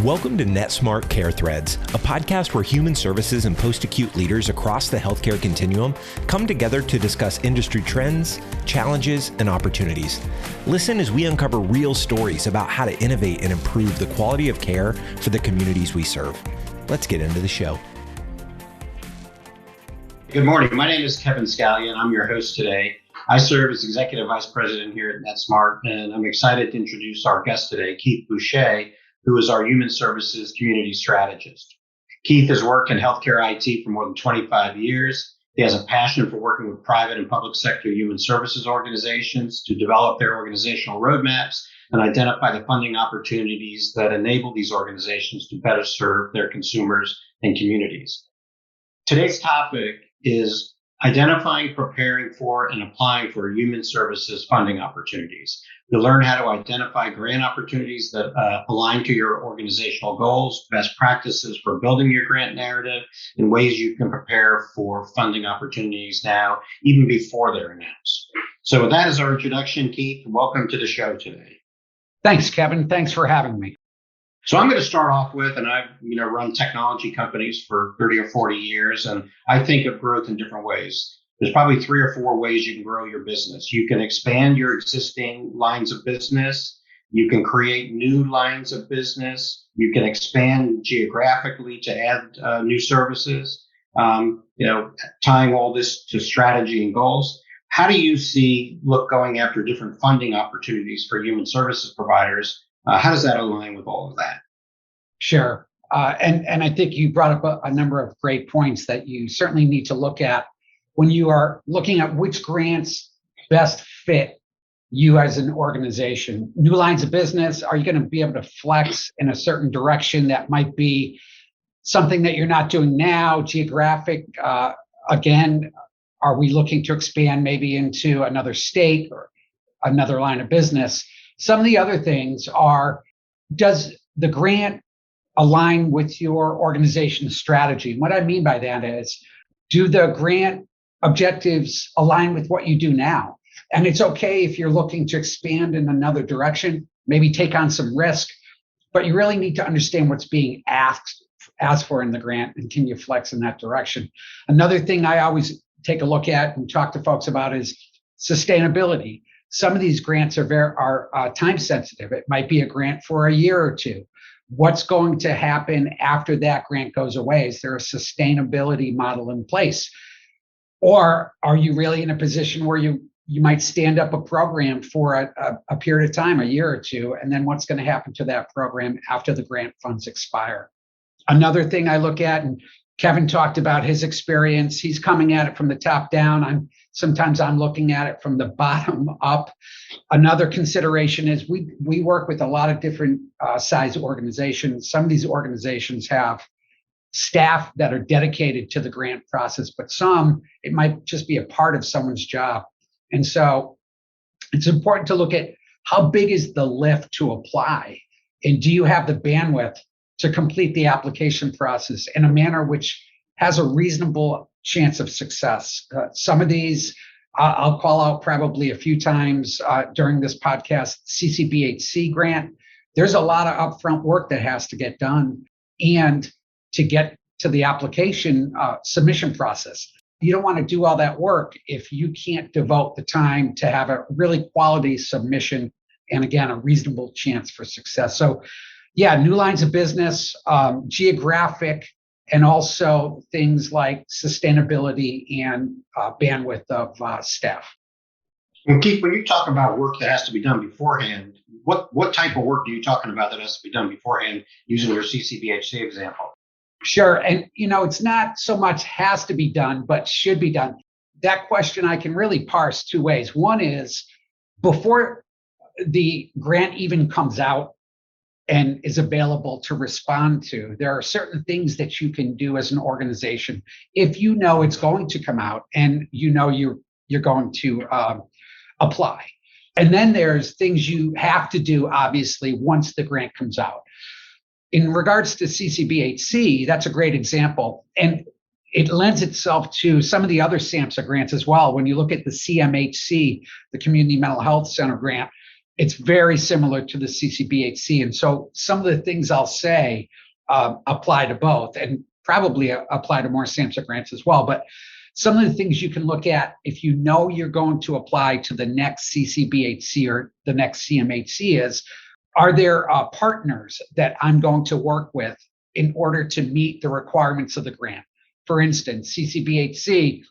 Welcome to NetSmart Care Threads, a podcast where human services and post-acute leaders across the healthcare continuum come together to discuss industry trends, challenges, and opportunities. Listen as we uncover real stories about how to innovate and improve the quality of care for the communities we serve. Let's get into the show. Good morning. My name is Kevin Scalia, and I'm your host today. I serve as Executive Vice President here at NetSmart, and I'm excited to introduce our guest today, Keith Boushee, who is our Human Services Community Strategist. Keith has worked in healthcare IT for more than 25 years. He has a passion for working with private and public sector human services organizations to develop their organizational roadmaps and identify the funding opportunities that enable these organizations to better serve their consumers and communities. Today's topic is identifying, preparing for, and applying for human services funding opportunities. You'll learn how to identify grant opportunities that align to your organizational goals, best practices for building your grant narrative, and ways you can prepare for funding opportunities now, even before they're announced. So with that as our introduction, Keith, welcome to the show today. Thanks, Kevin. Thanks for having me. So I'm going to start off with, and I've run technology companies for 30 or 40 years, and I think of growth in different ways. There's probably 3 or 4 ways you can grow your business. You can expand your existing lines of business. You can create new lines of business. You can expand geographically to add new services. Tying all this to strategy and goals. How do you see going after different funding opportunities for human services providers? How does that align with all of that? Sure. And I think you brought up a number of great points that you certainly need to look at when you are looking at which grants best fit you as an organization. New lines of business, are you going to be able to flex in a certain direction that might be something that you're not doing now? Geographic, again, are we looking to expand maybe into another state or another line of business? Some of the other things are, does the grant align with your organization's strategy? And what I mean by that is, do the grant objectives align with what you do now? And it's okay if you're looking to expand in another direction, maybe take on some risk, but you really need to understand what's being asked for in the grant, and can you flex in that direction? Another thing I always take a look at and talk to folks about is sustainability. Some of these grants are time sensitive. It might be a grant for a year or two. What's going to happen after that grant goes away? Is there a sustainability model in place? Or are you really in a position where you might stand up a program for a period of time, a year or two, and then what's going to happen to that program after the grant funds expire? Another thing I look at, and Kevin talked about his experience, he's coming at it from the top down. Sometimes I'm looking at it from the bottom up. Another consideration is we work with a lot of different size organizations. Some of these organizations have staff that are dedicated to the grant process, but some, it might just be a part of someone's job. And so it's important to look at how big is the lift to apply, and do you have the bandwidth to complete the application process in a manner which has a reasonable chance of success. Some of these I'll call out probably a few times during this podcast. CCBHC grant, there's a lot of upfront work that has to get done, and to get to the application submission process. You don't want to do all that work if you can't devote the time to have a really quality submission and, again, a reasonable chance for success. So yeah, new lines of business, geographic, and also things like sustainability and bandwidth of staff. And Keith, when you talk about work that has to be done beforehand, what type of work are you talking about that has to be done beforehand, using your CCBHC example? Sure. And, it's not so much has to be done, but should be done. That question I can really parse 2 ways. One is, before the grant even comes out and is available to respond to, there are certain things that you can do as an organization if you know it's going to come out and you're going to apply. And then there's things you have to do, obviously, once the grant comes out. In regards to CCBHC, that's a great example. And it lends itself to some of the other SAMHSA grants as well. When you look at the CMHC, the Community Mental Health Center grant, it's very similar to the CCBHC. And so some of the things I'll say apply to both, and probably apply to more SAMHSA grants as well. But some of the things you can look at if you know you're going to apply to the next CCBHC or the next CMHC is, are there partners that I'm going to work with in order to meet the requirements of the grant? For instance, CCBHC,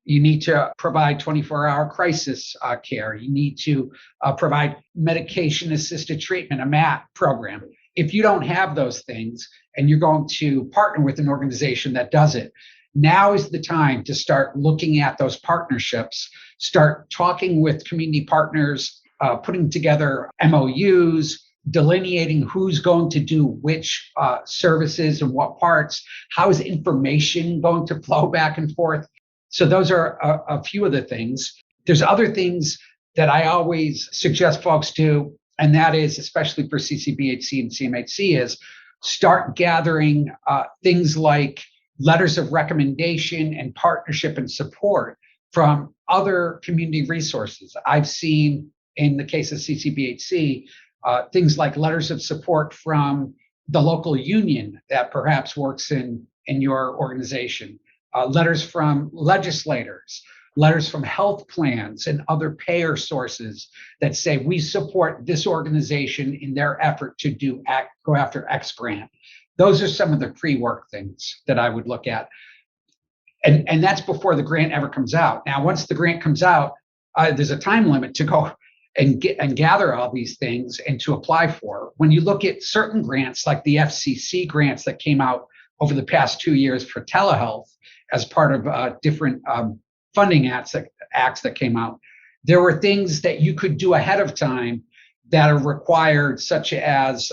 you need to provide 24-hour crisis care. You need to provide medication-assisted treatment, a MAT program. If you don't have those things and you're going to partner with an organization that does it, now is the time to start looking at those partnerships, start talking with community partners, putting together MOUs, delineating who's going to do which services and what parts, how is information going to flow back and forth. So those are a few of the things. There's other things that I always suggest folks do, and that is, especially for CCBHC and CMHC, is start gathering things like letters of recommendation and partnership and support from other community resources. I've seen, in the case of CCBHC, things like letters of support from the local union that perhaps works in your organization, letters from legislators, letters from health plans and other payer sources that say we support this organization in their effort to go after X grant. Those are some of the pre-work things that I would look at. And that's before the grant ever comes out. Now, once the grant comes out, there's a time limit to go and gather all these things and to apply for. When you look at certain grants, like the FCC grants that came out over the past 2 years for telehealth as part of different funding acts that came out, there were things that you could do ahead of time that are required, such as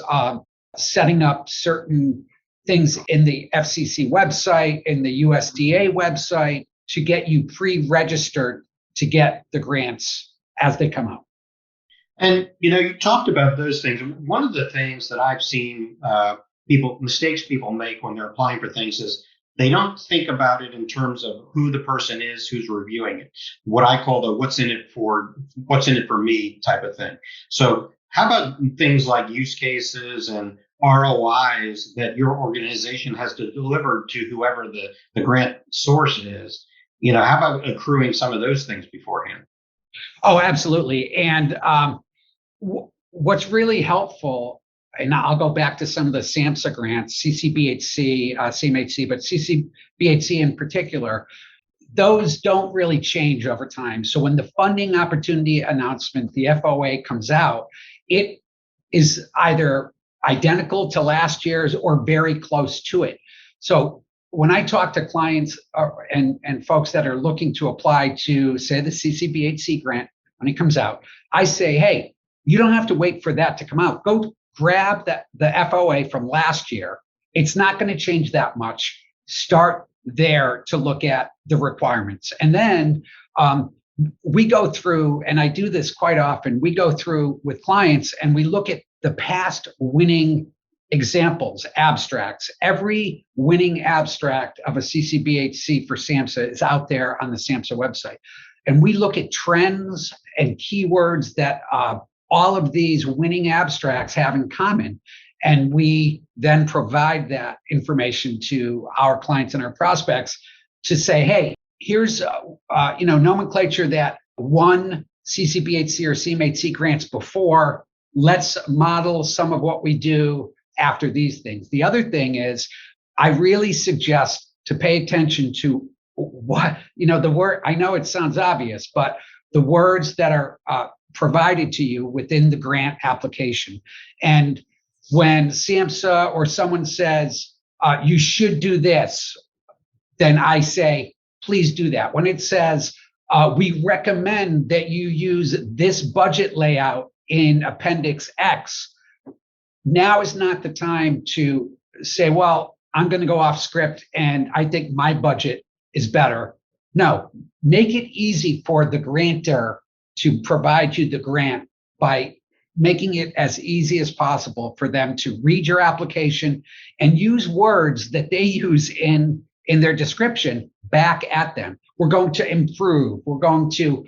setting up certain things in the FCC website, in the USDA website, to get you pre-registered to get the grants as they come out. And, you talked about those things. One of the things that I've seen mistakes people make when they're applying for things is they don't think about it in terms of who the person is who's reviewing it. What I call the what's in it for me type of thing. So how about things like use cases and ROIs that your organization has to deliver to whoever the grant source is? How about accruing some of those things beforehand? Oh, absolutely. And what's really helpful, and I'll go back to some of the SAMHSA grants, CCBHC, CMHC, but CCBHC in particular, those don't really change over time. So when the funding opportunity announcement, the FOA, comes out, it is either identical to last year's or very close to it. So when I talk to clients and folks that are looking to apply to, say, the CCBHC grant, when it comes out, I say, hey, you don't have to wait for that to come out. Go grab the FOA from last year. It's not going to change that much. Start there to look at the requirements. And then we go through, and I do this quite often, we go through with clients and we look at the past winning examples, abstracts. Every winning abstract of a CCBHC for SAMHSA is out there on the SAMHSA website. And we look at trends and keywords that all of these winning abstracts have in common. And we then provide that information to our clients and our prospects to say, hey, here's nomenclature that won CCBHC or CMHC grants before. Let's model some of what we do after these things. The other thing is, I really suggest to pay attention to what, the word, I know it sounds obvious, but the words that are provided to you within the grant application. And when SAMHSA or someone says, you should do this, then I say, please do that. When it says, we recommend that you use this budget layout in Appendix X, now is not the time to say, well, I'm going to go off script and I think my budget is better. No, make it easy for the grantor to provide you the grant by making it as easy as possible for them to read your application and use words that they use in their description back at them. We're going to improve. We're going to,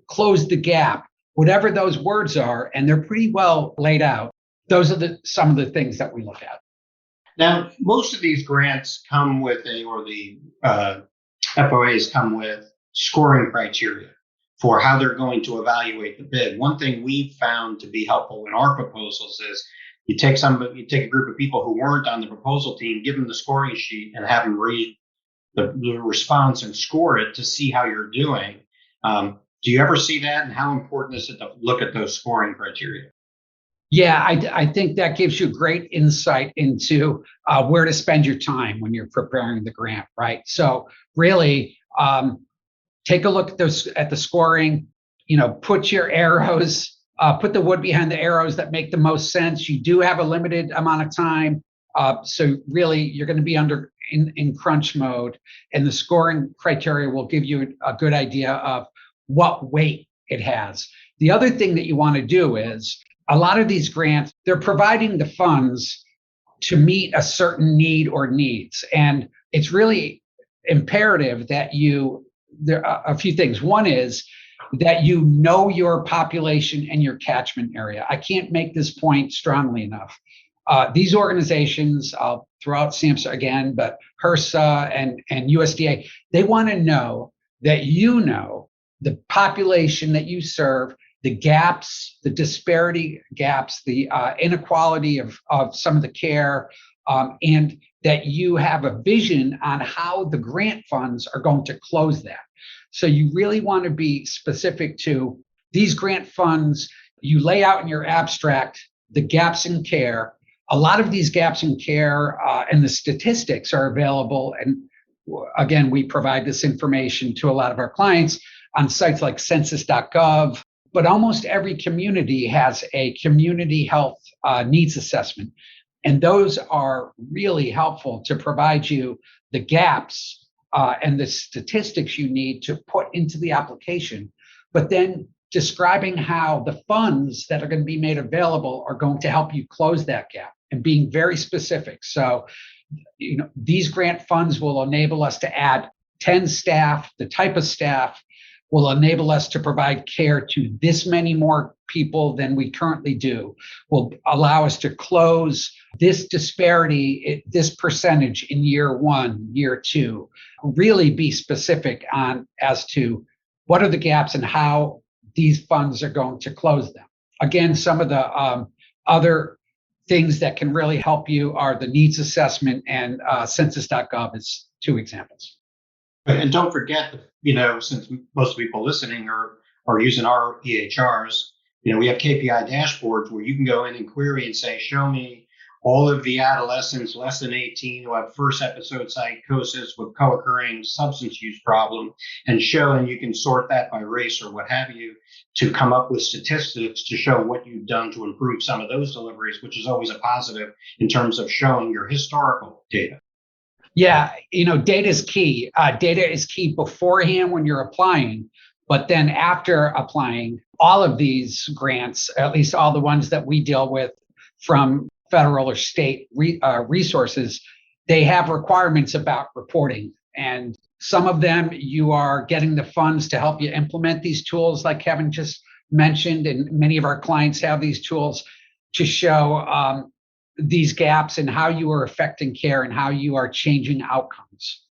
close the gap. whatever those words are, and they're pretty well laid out. Those are some of the things that we look at. Now, most of these grants come with the FOAs come with scoring criteria for how they're going to evaluate the bid. One thing we've found to be helpful in our proposals is you take a group of people who weren't on the proposal team, give them the scoring sheet, and have them read the response and score it to see how you're doing. Do you ever see that, and how important is it to look at those scoring criteria? Yeah, I think that gives you great insight into where to spend your time when you're preparing the grant, right? So really, take a look at the scoring. Put your arrows, put the wood behind the arrows that make the most sense. You do have a limited amount of time, so really you're going to be in crunch mode, and the scoring criteria will give you a good idea of what weight it has. The other thing that you want to do is, a lot of these grants, they're providing the funds to meet a certain need or needs. And it's really imperative that there are a few things. One is that you know your population and your catchment area. I can't make this point strongly enough. These organizations, I'll throw out SAMHSA again, but HRSA and USDA, they want to know that the population that you serve, the gaps, the disparity gaps, the inequality of some of the care, and that you have a vision on how the grant funds are going to close that. So you really want to be specific to these grant funds. You lay out in your abstract the gaps in care. A lot of these gaps in care and the statistics are available. And again, we provide this information to a lot of our clients on sites like census.gov. But almost every community has a community health needs assessment. And those are really helpful to provide you the gaps and the statistics you need to put into the application, but then describing how the funds that are going to be made available are going to help you close that gap, and being very specific. So, these grant funds will enable us to add 10 staff, the type of staff, will enable us to provide care to this many more people than we currently do, will allow us to close this disparity, this percentage in year 1, year 2, really be specific as to what are the gaps and how these funds are going to close them. Again, some of the other things that can really help you are the needs assessment, and census.gov is 2 examples. And don't forget, since most people listening are using our EHRs, we have KPI dashboards where you can go in and query and say, show me all of the adolescents less than 18 who have first episode psychosis with co-occurring substance use problem, and you can sort that by race or what have you to come up with statistics to show what you've done to improve some of those deliveries, which is always a positive in terms of showing your historical data. Yeah, data is key. Data is key beforehand when you're applying, but then after applying, all of these grants, at least all the ones that we deal with from federal or state resources, they have requirements about reporting. And some of them, you are getting the funds to help you implement these tools, like Kevin just mentioned, and many of our clients have these tools to show these gaps and how you are affecting care and how you are changing outcomes.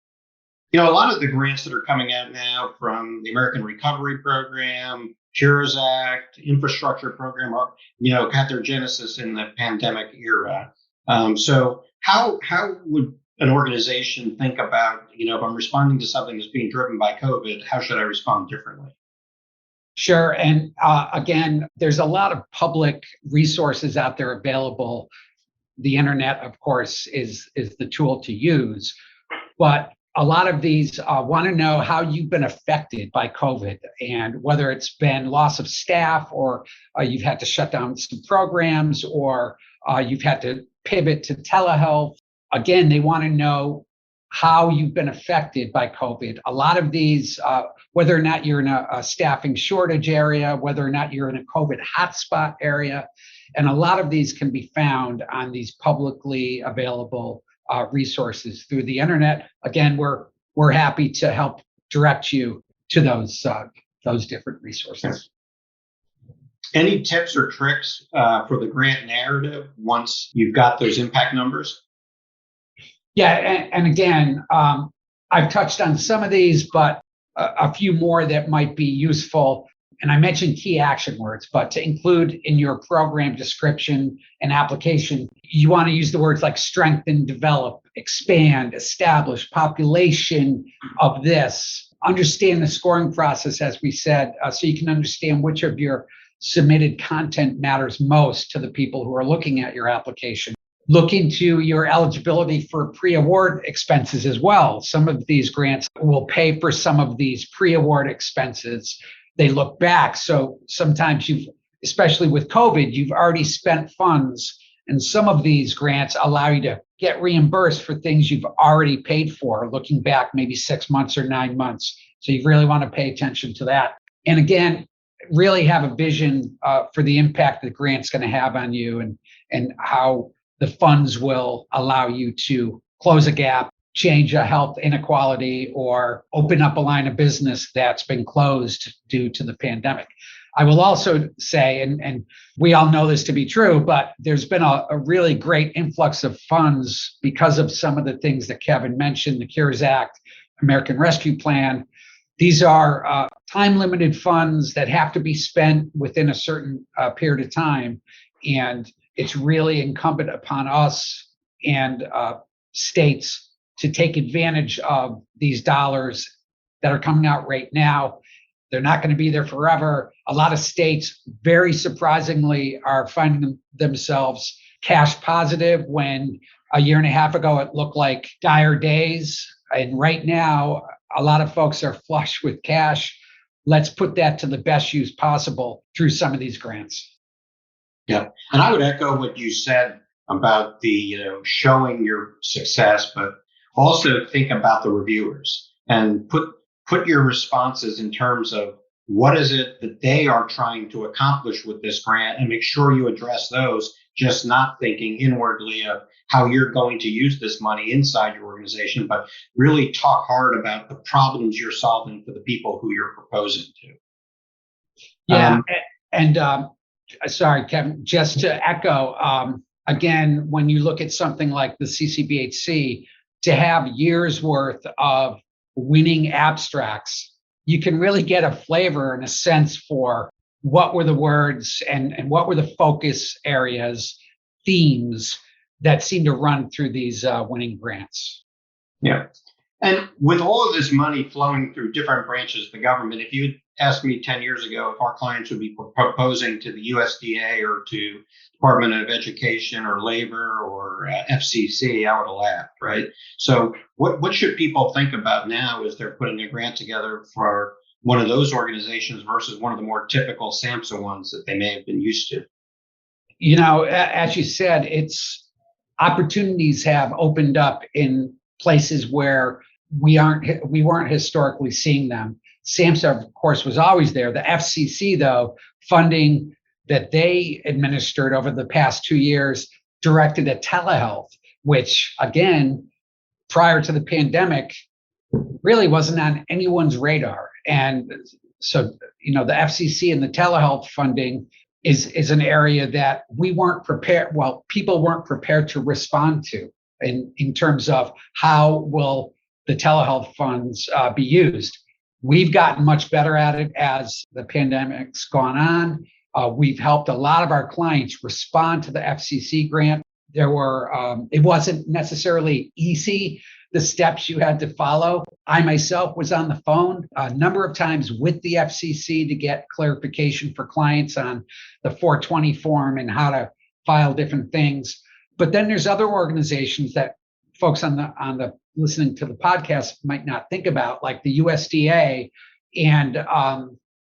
A lot of the grants that are coming out now from the American Recovery Program, Cures Act, Infrastructure Program, are, had their genesis in the pandemic era. So how would an organization think about, if I'm responding to something that's being driven by COVID, how should I respond differently? Sure. And again, there's a lot of public resources out there available. The internet, of course, is the tool to use, but a lot of these want to know how you've been affected by COVID, and whether it's been loss of staff, or you've had to shut down some programs, or you've had to pivot to telehealth. Again, they want to know how you've been affected by COVID. A lot of these, whether or not you're in a staffing shortage area, whether or not you're in a COVID hotspot area, and a lot of these can be found on these publicly available resources through the internet. Again, we're happy to help direct you to those different resources. Any tips or tricks for the grant narrative once you've got those impact numbers? Yeah, and again, I've touched on some of these, but a few more that might be useful. And I mentioned key action words, but to include in your program description and application, you want to use the words like strengthen, develop, expand, establish, population of this. Understand the scoring process, as we said, so you can understand which of your submitted content matters most to the people who are looking at your application. Look into your eligibility for pre-award expenses as well. Some of these grants will pay for some of these pre-award expenses. They look back. So sometimes especially with COVID, you've already spent funds, and some of these grants allow you to get reimbursed for things you've already paid for, looking back maybe 6 months or 9 months. So you really want to pay attention to that. And again, really have a vision for the impact the grant's going to have on you, and how the funds will allow you to close a gap, change a health inequality, or open up a line of business that's been closed due to the pandemic. I will also say, and we all know this to be true, but there's been a really great influx of funds because of some of the things that Kevin mentioned, the CARES Act, American Rescue Plan. These are time-limited funds that have to be spent within a certain period of time. And it's really incumbent upon us and states to take advantage of these dollars that are coming out right now. They're not going to be there forever. A lot of states, very surprisingly, are finding themselves cash positive when a year and a half ago it looked like dire days. And right now, a lot of folks are flush with cash. Let's put that to the best use possible through some of these grants. Yeah, and I would echo what you said about the showing your success, but also think about the reviewers and put your responses in terms of what is it that they are trying to accomplish with this grant, and make sure you address those, just not thinking inwardly of how you're going to use this money inside your organization, but really talk hard about the problems you're solving for the people who you're proposing to. Yeah, sorry, Kevin, just to echo, again, when you look at something like the CCBHC, to have years worth of winning abstracts, you can really get a flavor and a sense for what were the words and what were the focus areas, themes that seem to run through these winning grants. Yeah. And with all of this money flowing through different branches of the government, if you'd asked me 10 years ago if our clients would be proposing to the USDA or to Department of Education or Labor or FCC, I would have laughed, right? So what should people think about now as they're putting a grant together for one of those organizations versus one of the more typical SAMHSA ones that they may have been used to? You know, as you said, it's opportunities have opened up in places where we weren't historically seeing them. SAMHSA, of course, was always there. The FCC, though, funding that they administered over the past 2 years directed at telehealth, which, again, prior to the pandemic, really wasn't on anyone's radar. And so, you know, the FCC and the telehealth funding is an area that we weren't prepared, well, people weren't prepared to respond to in terms of how will the telehealth funds be used. We've gotten much better at it as the pandemic's gone on. We've helped a lot of our clients respond to the FCC grant. There were, it wasn't necessarily easy, the steps you had to follow. I myself was on the phone a number of times with the FCC to get clarification for clients on the 420 form and how to file different things. But then there's other organizations that folks on the listening to the podcast might not think about, like the USDA and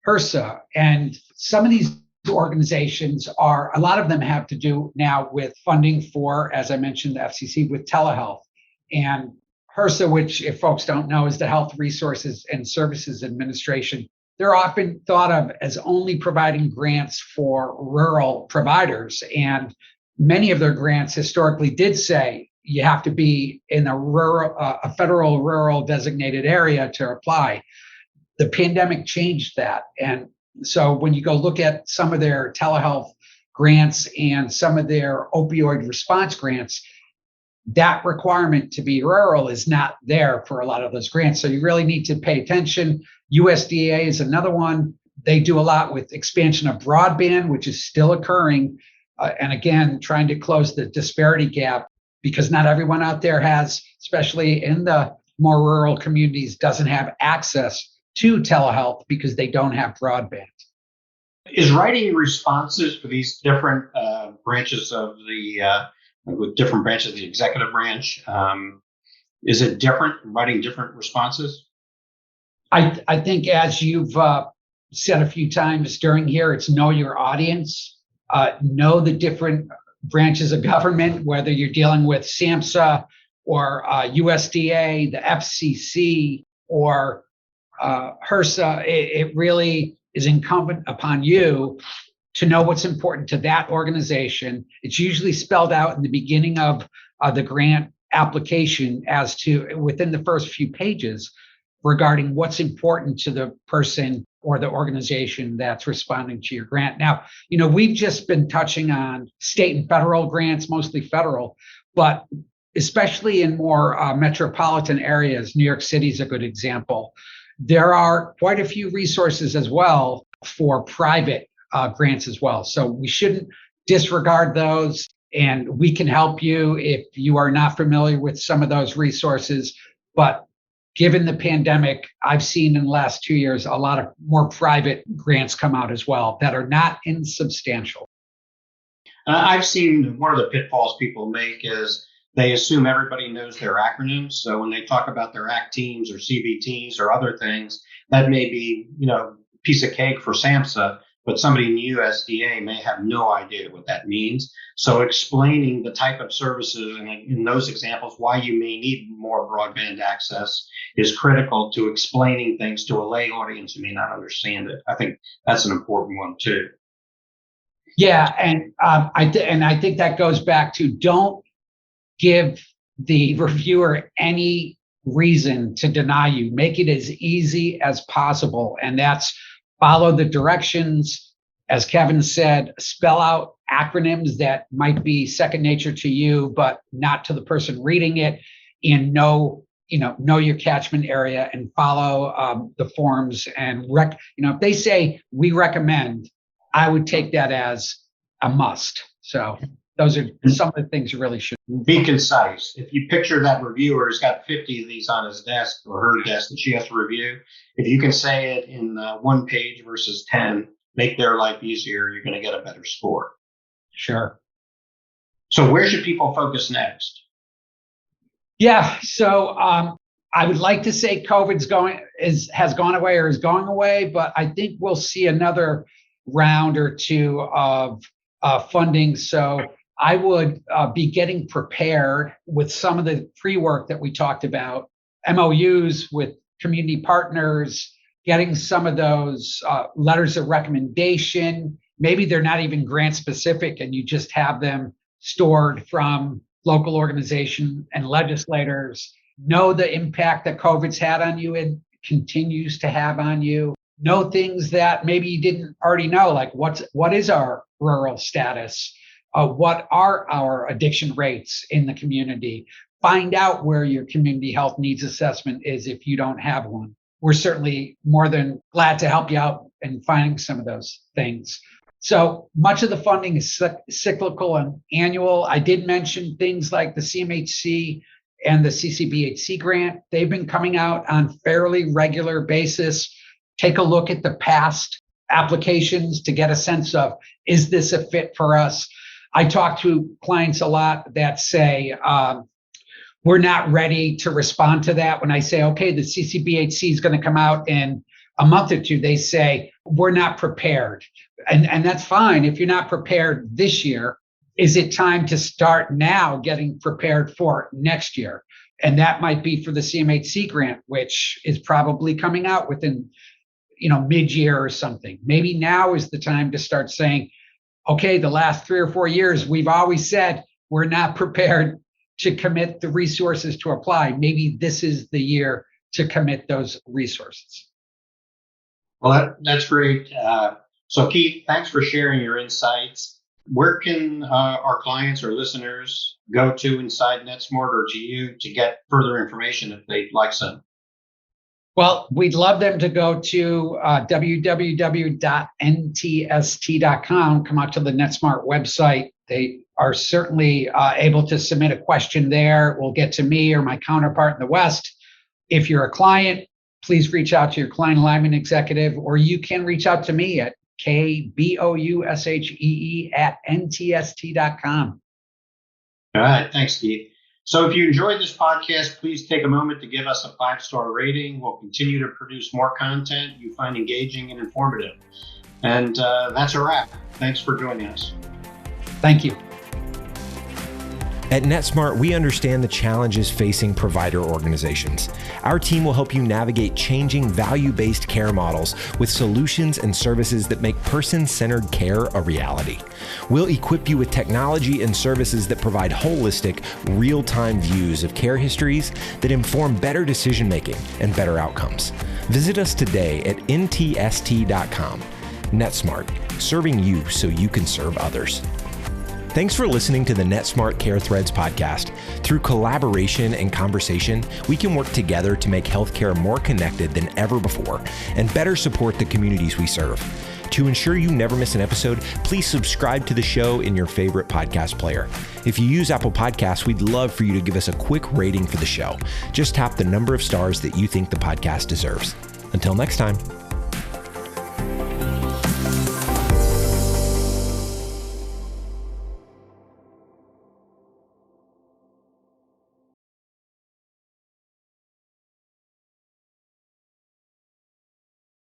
HRSA. And some of these organizations a lot of them have to do now with funding for, as I mentioned, the FCC with telehealth. And HRSA, which, if folks don't know, is the Health Resources and Services Administration. They're often thought of as only providing grants for rural providers. And many of their grants historically did say you have to be in a federal rural designated area to apply. The pandemic changed that. And So when you go look at some of their telehealth grants and some of their opioid response grants, that requirement to be rural is not there for a lot of those grants. So you really need to pay attention. USDA is another one. They do a lot with expansion of broadband, which is still occurring. And again, trying to close the disparity gap, because not everyone out there has, especially in the more rural communities, doesn't have access to telehealth because they don't have broadband. Is writing responses for these different branches of the with different branches of the executive branch, is it different, writing different responses? I think, as you've said a few times during here, it's know your audience, know the different branches of government, whether you're dealing with SAMHSA or USDA, the FCC, or HRSA. It really is incumbent upon you to know what's important to that organization. It's usually spelled out in the beginning of the grant application as to within the first few pages regarding what's important to the person or the organization that's responding to your grant. Now, we've just been touching on state and federal grants, mostly federal, but especially in more metropolitan areas, New York City is a good example. There are quite a few resources as well for private grants as well. So we shouldn't disregard those, and we can help you if you are not familiar with some of those resources. But given the pandemic, I've seen in the last 2 years a lot of more private grants come out as well that are not insubstantial. I've seen one of the pitfalls people make is they assume everybody knows their acronyms. So when they talk about their ACT teams or CBTs or other things, that may be, piece of cake for SAMHSA, but somebody in the USDA may have no idea what that means. So explaining the type of services and in those examples, why you may need more broadband access is critical to explaining things to a lay audience who may not understand it. I think that's an important one too. Yeah, and I think that goes back to don't give the reviewer any reason to deny you. Make it as easy as possible, and that's follow the directions. As Kevin said, spell out acronyms that might be second nature to you, but not to the person reading it, and know your catchment area and follow the forms. And if they say we recommend, I would take that as a must. So those are some of the things you really should be concise. If you picture that reviewer has got 50 of these on his desk or her desk that she has to review, if you can say it in 1 page versus 10, make their life easier, you're going to get a better score. Sure. So where should people focus next? Yeah. So I would like to say COVID's has gone away or is going away, but I think we'll see another round or two of funding. So I would be getting prepared with some of the pre-work that we talked about, MOUs with community partners, getting some of those letters of recommendation. Maybe they're not even grant specific and you just have them stored from local organizations and legislators. Know the impact that COVID's had on you and continues to have on you. Know things that maybe you didn't already know, like what is our rural status? What are our addiction rates in the community? Find out where your community health needs assessment is if you don't have one. We're certainly more than glad to help you out in finding some of those things. So much of the funding is cyclical and annual. I did mention things like the CMHC and the CCBHC grant. They've been coming out on fairly regular basis. Take a look at the past applications to get a sense of, is this a fit for us? I talk to clients a lot that say, we're not ready to respond to that. When I say, okay, the CCBHC is going to come out in a month or two, they say, we're not prepared. And that's fine. If you're not prepared this year, is it time to start now getting prepared for next year? And that might be for the CMHC grant, which is probably coming out within mid-year or something. Maybe now is the time to start saying, okay, the last 3 or 4 years, we've always said we're not prepared to commit the resources to apply. Maybe this is the year to commit those resources. Well, that's great. So, Keith, thanks for sharing your insights. Where can our clients or listeners go to inside NetSmart or to you to get further information if they'd like some? Well, we'd love them to go to www.ntst.com, come out to the NetSmart website. They are certainly able to submit a question there. It will get to me or my counterpart in the West. If you're a client, please reach out to your client alignment executive, or you can reach out to me at kboushee@ntst.com. All right. Thanks, Keith. So if you enjoyed this podcast, please take a moment to give us a 5-star rating. We'll continue to produce more content you find engaging and informative. And that's a wrap. Thanks for joining us. Thank you. At NetSmart, we understand the challenges facing provider organizations. Our team will help you navigate changing value-based care models with solutions and services that make person-centered care a reality. We'll equip you with technology and services that provide holistic, real-time views of care histories that inform better decision-making and better outcomes. Visit us today at ntst.com. NetSmart, serving you so you can serve others. Thanks for listening to the NetSmart Care Threads podcast. Through collaboration and conversation, we can work together to make healthcare more connected than ever before and better support the communities we serve. To ensure you never miss an episode, please subscribe to the show in your favorite podcast player. If you use Apple Podcasts, we'd love for you to give us a quick rating for the show. Just tap the number of stars that you think the podcast deserves. Until next time.